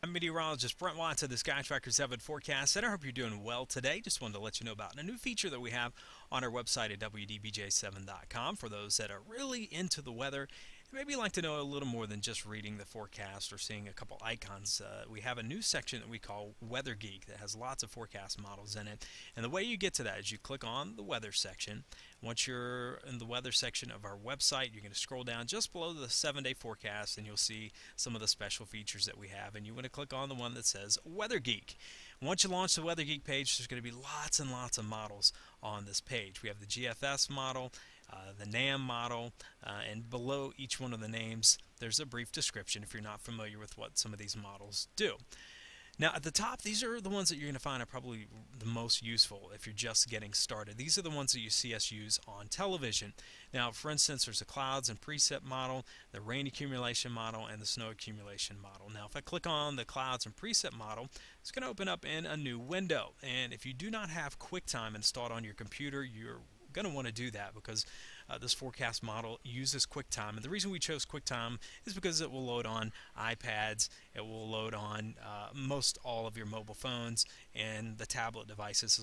I'm meteorologist Brent Watts of the Sky Tracker 7 Forecast Center. I hope you're doing well today. Just wanted to let you know about a new feature that we have on our website at WDBJ7.com for those that are really into the weather and maybe like to know a little more than just reading the forecast or seeing a couple icons. We have a new section that we call Weather Geek that has lots of forecast models in it. And the way you get to that is you click on the weather section. Once you're in the weather section of our website, you're going to scroll down just below the 7-day forecast and you'll see some of the special features that we have. And you want to click on the one that says Weather Geek. Once you launch the Weather Geek page, there's going to be lots and lots of models on this page. We have the GFS model, the NAM model, and below each one of the names, there's a brief description if you're not familiar with what some of these models do. Now at the top, these are the ones that you're going to find are probably the most useful if you're just getting started. These are the ones that you see us use on television. Now for instance, there's the clouds and preset model, the rain accumulation model, and the snow accumulation model. Now if I click on the clouds and preset model, it's going to open up in a new window. And if you do not have QuickTime installed on your computer, you're going to want to do that because this forecast model uses QuickTime. And the reason we chose QuickTime is because it will load on iPads, it will load on most all of your mobile phones and the tablet devices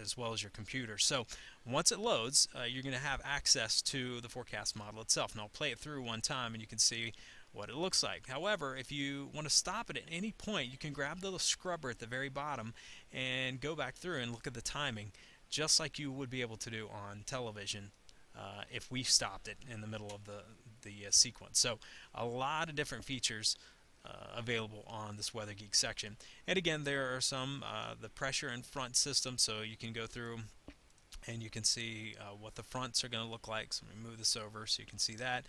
as well as your computer. So once it loads, you're going to have access to the forecast model itself. And I'll play it through one time and you can see what it looks like. However, if you want to stop it at any point, you can grab the little scrubber at the very bottom and go back through and look at the timing, just like you would be able to do on television if we stopped it in the middle of the sequence. So a lot of different features available on this Weather Geek section. And again, there are some the pressure and front system, so you can go through and you can see what the fronts are going to look like. So let me move this over so you can see that.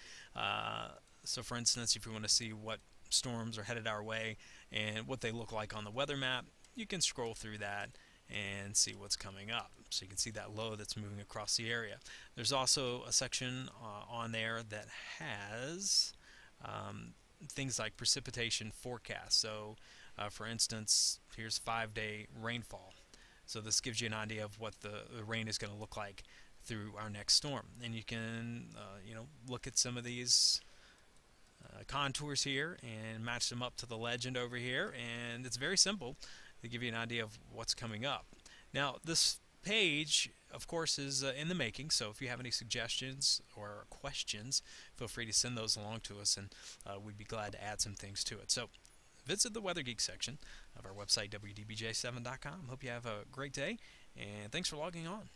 So for instance, if you want to see what storms are headed our way and what they look like on the weather map, you can scroll through that and see what's coming up. So you can see that low that's moving across the area. There's also a section on there that has things like precipitation forecast. So for instance, here's 5-day rainfall. So this gives you an idea of what the rain is going to look like through our next storm. And you can look at some of these contours here and match them up to the legend over here, and it's very simple to give you an idea of what's coming up. Now this page of course is in the making, so if you have any suggestions or questions, feel free to send those along to us and we'd be glad to add some things to it. So visit the Weather Geek section of our website WDBJ7.com. Hope you have a great day and thanks for logging on.